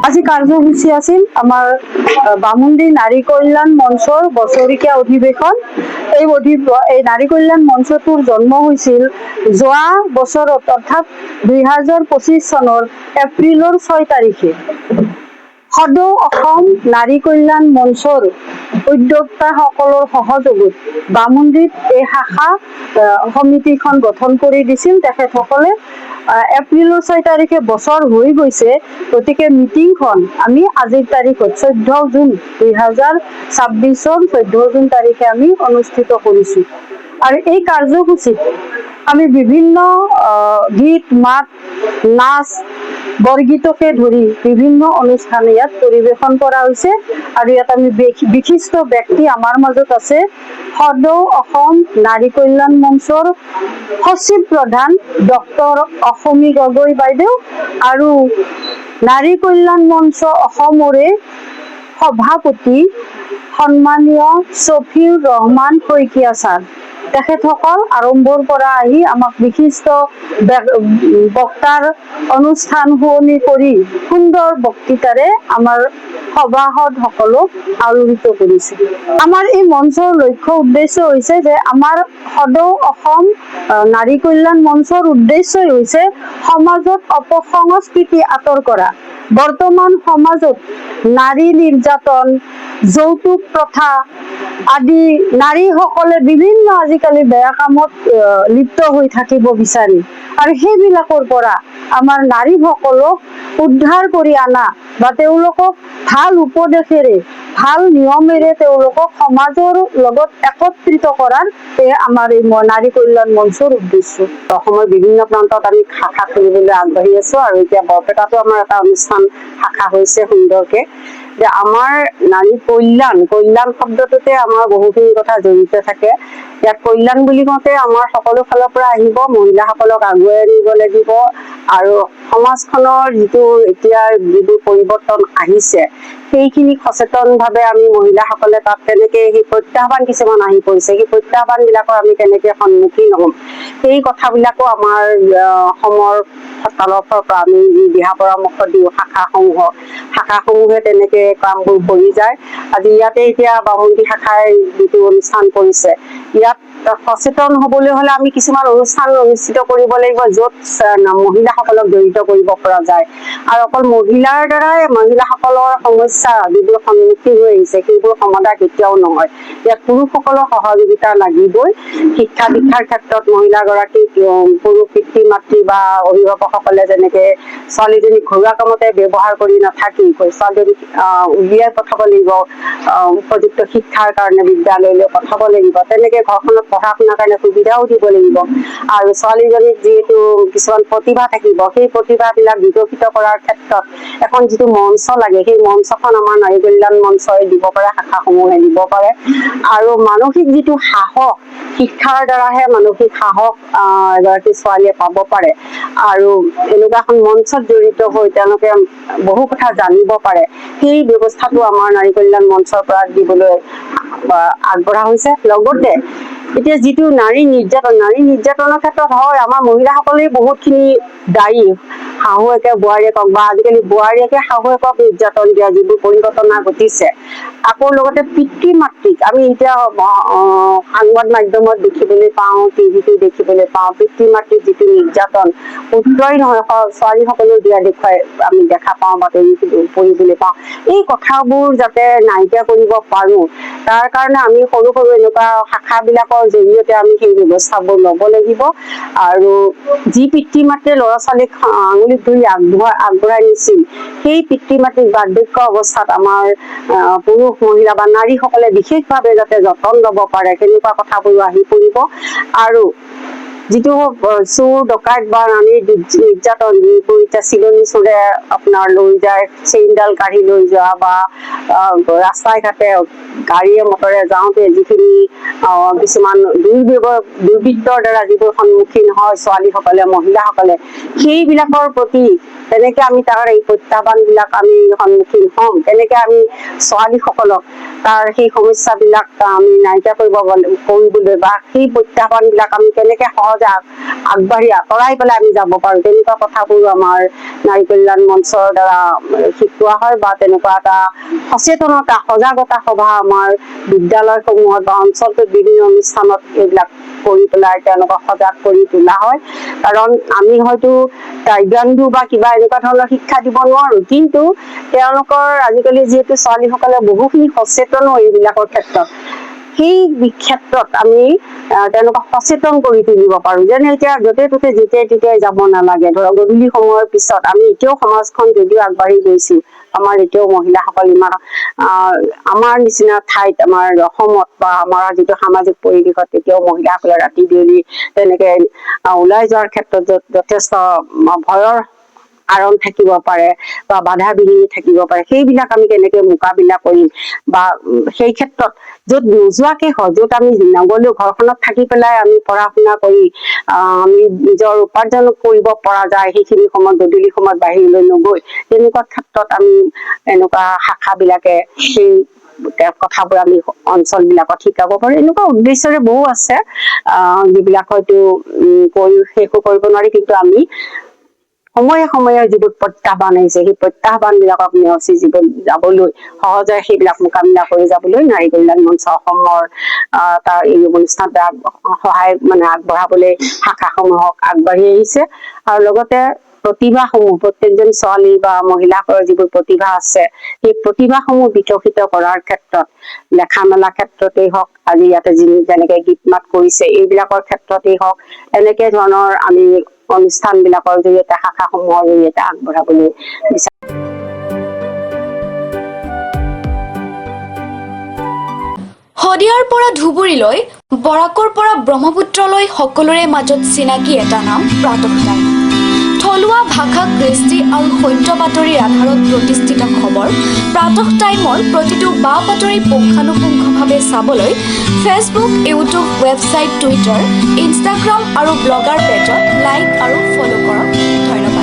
আজি কাৰ্যসূচী আছিল আমাৰ বামুণী নাৰী কল্যাণ মঞ্চৰ বছৰীয়া অধিৱেশন। এই নাৰী কল্যাণ মঞ্চটোৰ জন্ম হৈছিল যোৱা বছৰত অৰ্থাৎ 2025 চনৰ এপ্ৰিলৰ 6 তাৰিখে। সদৌ অসম নাৰী কল্যাণ মঞ্চৰ উদ্যোক্তাসকলৰ সহযোগত বামুণীত এই শাখা সমিতিখন গঠন কৰি দিছিল তেখেতসকলে। এপ্ৰিলৰ 6 তাৰিখে বছৰ হৈ গৈছে, গতিকে মিটিংখন আমি আজিৰ তাৰিখত 14 জুন 2026 14 জুন তাৰিখে আমি অনুষ্ঠিত কৰিছোঁ। আৰু এই কাৰ্যসূচীত আমি বিভিন্ন গীত মাত নাচ বৰগীতকে ধৰি বিভিন্ন অনুষ্ঠান ইয়াত পৰিৱেশন কৰা হৈছে। আৰু ইয়াত আমি বিশিষ্ট ব্যক্তি আমাৰ মাজত আছে সদৌ অসম নাৰী কল্যাণ মঞ্চৰ সচিব প্ৰধান ডক্টৰ অসমী গগৈ বাইদেউ আৰু নাৰী কল্যাণ মঞ্চ অসমৰে সভাপতি সন্মানীয় ছফিউৰ ৰহমান শইকীয়া ছাৰ। তেখেতসকল আৰম্ভৰ পৰা আহি আমাক বিশিষ্ট বক্তাৰ অনুষ্ঠান শুৱনি কৰি সুন্দৰ বক্তৃতাৰে আমাৰ সভাসদসকলক আলোড়িত কৰিছে। আমাৰ এই মঞ্চৰ লক্ষ্য উদ্দেশ্য হৈছে যে আমাৰ সদৌ অসম নাৰী কল্যাণ মঞ্চৰ উদ্দেশ্যই হৈছে সমাজত অপসংস্কৃতি আঁতৰ কৰা। বৰ্তমান সমাজত নাৰী নিৰ্যাতন, যৌতুক প্ৰথা আদি নাৰীসকলে বিভিন্ন আজিকালি বেয়া কামত লিপ্ত হৈ থাকিব বিচাৰি, আৰু সেইবিলাকৰ পৰা আমাৰ নাৰীসকলক উদ্ধাৰ কৰি অনা বা তেওঁলোকক ভাল উপদেশেৰে ভাল নিয়মেৰে তেওঁলোকক সমাজৰ লগত একত্ৰিত কৰাৰ আমাৰ এই নাৰী কল্যাণ মঞ্চৰ উদ্দেশ্য। অসমৰ বিভিন্ন প্ৰান্তত আমি শাখা খুলিবলৈ আগবাঢ়ি আছো, আৰু এতিয়া বৰপেটাতো আমাৰ এটা অনুষ্ঠান শাখা হৈছে সুন্দৰকে। যে আমাৰ নাৰী কল্যাণ শব্দটোতে আমাৰ বহুখিনি কথা জড়িত থাকে। ইয়াত কল্যাণ বুলি কওঁতে আমাৰ সকলো ফালৰ পৰা আহিব, মহিলাসকলক আগুৱাই আনিব লাগিব, আৰু সমাজখনৰ এতিয়া যিবোৰ পৰিৱৰ্তন আহিছে সেইখিনি সচেতনভাৱে আমি মহিলাসকলে তাত কেনেকে সেই প্ৰত্যাহ্বান কিছুমান আহি পৰিছে, সেই প্ৰত্যাহ্বান বিলাকৰ আমি কেনেকে সন্মুখীন হ'ম, সেই কথাবিলাকো আমাৰ অসমৰ তৰফৰ পৰা আমি যি দিহা পৰামৰ্শ দিওঁ শাখাসমূহে তেনেকে কামবোৰ কৰি যায়। আজি ইয়াতে এতিয়া বামুণী শাখাই যিটো অনুষ্ঠান কৰিছে, ইয়াত সচেতন হবলৈ হলে আমি কিছুমান অনুষ্ঠান অনুষ্ঠিত কৰিব লাগিব য'ত মহিলাসকলক জড়িত কৰিব পৰা যায়। আৰু অকল মহিলাৰ দ্বাৰাই মহিলাসকলৰ সমস্যা যিবোৰ সন্মুখীন হৈ আহিছে সেইবোৰ সমাধান কেতিয়াও নহয়। ইয়াত পুৰুষসকলৰ সহযোগিতা লাগিবই। শিক্ষা দীক্ষাৰ ক্ষেত্ৰত মহিলাগৰাকীক পুৰুষ পিতৃ মাতৃ বা অভিভাৱকসকলে যেনেকে ছোৱালীজনীক ঘৰুৱা কামতে ব্যৱহাৰ কৰি নাথাকি ছোৱালীজনীক উলিয়াই পঠাব লাগিব, উপযুক্ত শিক্ষাৰ কাৰণে বিদ্যালয়লৈ পঠাব লাগিব, তেনেকে ঘৰখনত পঢ়া শুনাৰ কাৰণে সুবিধাও দিব লাগিব। আৰু ছোৱালীজনীক যিহেতু কিছুমান প্ৰতিভা থাকিব, সেই প্ৰতিভাবিলাক বিকশিত কৰাৰ ক্ষেত্ৰত এখন যিটো মঞ্চ লাগে, সেই মঞ্চখন আমাৰ নাৰী কল্যাণ মঞ্চই দিব পাৰে, শাখাসমূহে দিব পাৰে। আৰু মানসিক যিটো সাহস, শিক্ষাৰ দ্বাৰাহে মানসিক সাহস এগৰাকী ছোৱালীয়ে পাব পাৰে, আৰু এনেকুৱা এখন মঞ্চত জড়িত হৈ তেওঁলোকে বহু কথা জানিব পাৰে, সেই ব্যৱস্থাটো আমাৰ নাৰী কল্যাণ মঞ্চৰ পৰা দিবলৈ আগবঢ়া হৈছে। লগতে এতিয়া যিটো নাৰী নিৰ্যাতনৰ ক্ষেত্ৰত হয় আমাৰ মহিলাসকলে বহুতখিনি দায়ী। শাহুৱেকে বোৱাৰীয়েকক বা আজিকালি বোৱাৰীয়েকে শাহুৱেকক নিৰ্যাতন দিয়া যিবোৰ পৰিঘটনা ঘটিছে, আকৌ লগতে পিতৃ মাতৃক আমি এতিয়া সংবাদ মাধ্যমত দেখিবলৈ পাওঁ, টিভিটো দেখিবলৈ পাওঁ, পিতৃ মাতৃক যিটো নিৰ্যাতন পুত্ৰই নহয় ছোৱালীসকলেও দিয়া দেখুৱাই আমি দেখা পাওঁ বা পঢ়িবলৈ পাওঁ। এই কথাবোৰ যাতে নাইকিয়া কৰিব পাৰো, তাৰ কাৰণে আমি সৰু সৰু এনেকুৱা শাখাবিলাকৰ জৰিয়তে আমি সেই ব্যৱস্থাবোৰ ল'ব লাগিব। আৰু যি পিতৃ মাতৃয়ে ল'ৰা ছোৱালীক আঙুলিত ধৰি আগবঢ়াই নিছিল, সেই পিতৃ মাতৃক বাৰ্ধক্য অৱস্থাত আমাৰ পুৰুষ মহিলা বা নাৰীসকলে বিশেষভাৱে যাতে যতন ল'ব পাৰে, সেনেকুৱা কথাবোৰো আহি পৰিব। আৰু যিটো চোৰ ডকাইত বা ৰাণীৰ নিৰ্যাতন, যিবোৰ এতিয়া চিলনী চোৰে আপোনাৰ লৈ যায়, চেইনডাল কাঢ়ি লৈ যোৱা বা ৰাস্তাই ঘাটে গাড়ীয়ে মটৰে যাওঁতে যিখিনি কিছুমান দুৰ্বৃত্তৰ দ্বাৰা যিবোৰ সন্মুখীন হয় ছোৱালীসকলে মহিলাসকলে, সেইবিলাকৰ প্ৰতি তেনেকে আমি তাৰ এই প্ৰত্যাহ্বানবিলাক আমি সন্মুখীন হ'ম, তেনেকে আমি ছোৱালীসকলক তাৰ সেই সমস্যাবিলাক আমি নাইকিয়া কৰিবলৈ বা সেই প্ৰত্যাহ্বানবিলাক আমি কেনেকে সহজ সহজে আগবাঢ়ি আঁতৰাই পেলাই আমি যাব পাৰো, তেনেকুৱা কথাবোৰ আমাৰ নাৰী কল্যাণ মঞ্চৰ দ্বাৰা শিকোৱা হয় বা তেনেকুৱা এটা সচেতনতা সজাগতা সভা আমাৰ বিদ্যালয়সমূহত বা অঞ্চলটোত বিভিন্ন অনুষ্ঠানত এইবিলাক কৰি পেলাই তেওঁলোকক সজাগ কৰি তোলা হয়। কাৰণ আমি হয়তো টাইকাণ্ডো বা কিবা এনেকুৱা ধৰণৰ শিক্ষা দিব নোৱাৰো, কিন্তু তেওঁলোকৰ আজিকালি যিহেতু ছোৱালীসকলে বহুখিনি সচেতনো এইবিলাকৰ ক্ষেত্ৰত, সেই ক্ষেত্ৰত আমি তেওঁলোকক সচেতন কৰি তুলিব পাৰো। যেনে এতিয়া য'তে ত'তে যেতিয়াই তেতিয়াই যাব নালাগে, ধৰক গধূলি সময়ৰ পিছত আমি এতিয়াও সমাজখন যদিও আগবাঢ়ি গৈছো, আমাৰ এতিয়াও মহিলাসকল ইমান আমাৰ নিচিনা ঠাইত আমাৰ অসমত বা আমাৰ যিটো সামাজিক পৰিৱেশত এতিয়াও মহিলাসকলে ৰাতি বিয়লি তেনেকে ওলাই যোৱাৰ ক্ষেত্ৰত যথেষ্ট ভয়ৰ কাৰণ থাকিব পাৰে বা বাধা বিঘিনি থাকিব পাৰে, সেইবিলাক আমি কেনেকে মোকাবিলা কৰিম বা সেই ক্ষেত্ৰত য'ত নোযোৱাকে হয়, য'ত আমি নগলেও ঘৰখনত থাকি পেলাই আমি পঢ়া শুনা কৰি আমি নিজৰ উপাৰ্জন কৰিব পৰা যায়, সেইখিনি সময়ত গধূলি সময়ত বাহিৰলৈ নগৈ তেনেকুৱা ক্ষেত্ৰত আমি এনেকুৱা শাখাবিলাকে সেই কথাবোৰ আমি অঞ্চল বিলাকত শিকাব পাৰো। এনেকুৱা উদ্দেশ্যৰে বহু আছে যিবিলাক হয়তো শেষো কৰিব নোৱাৰি, কিন্তু আমি সময়ে সময়ে যিবোৰ প্ৰত্যাহ্বান আহিছে সেই প্ৰত্যাহ্বান বিলাকক নেওচি যাবলৈ সহজে সেইবিলাক মোকাবিলা কৰি যাবলৈ নাৰী কল্যাণ মঞ্চ অসমৰ তাৰ এই অনুষ্ঠানটো সহায় আগবঢ়াবলৈ শাখাসমূহক আগবাঢ়ি আহিছে। আৰু লগতে প্ৰতিভাসমূহ প্ৰত্যেকজন ছোৱালী বা মহিলাসকলৰ যিবোৰ প্ৰতিভা আছে, সেই প্ৰতিভাসমূহ বিকশিত কৰাৰ ক্ষেত্ৰত লেখা মেলা ক্ষেত্ৰতেই হওক, আজি ইয়াতে যেনেকে গীত মাত কৰিছে এইবিলাকৰ ক্ষেত্ৰতেই হওক, এনেকে ধৰণৰ আমি অনুষ্ঠান বিলাকৰ জৰিয়তে শাখাসমূহৰ জৰিয়তে আগবঢ়াবলৈ বিচাৰো। শদিয়াৰ পৰা ধুবুৰীলৈ, বৰাকৰ পৰা ব্ৰহ্মপুত্ৰলৈ সকলোৰে মাজত চিনাকি এটা নাম প্ৰাতঃ টাইম। থলুৱা ভাষা, কৃষ্টি আৰু সত্য বাতৰিৰ আধাৰত প্ৰতিষ্ঠিত খবৰ প্ৰাতঃ টাইমৰ প্ৰতিটো বা বাতৰি পুংখানুপুংখভাৱে চাবলৈ Facebook, YouTube, website, Twitter, Instagram আৰু ব্লগাৰ পেজত লাইক আৰু ফ'ল' কৰক। ধন্যবাদ।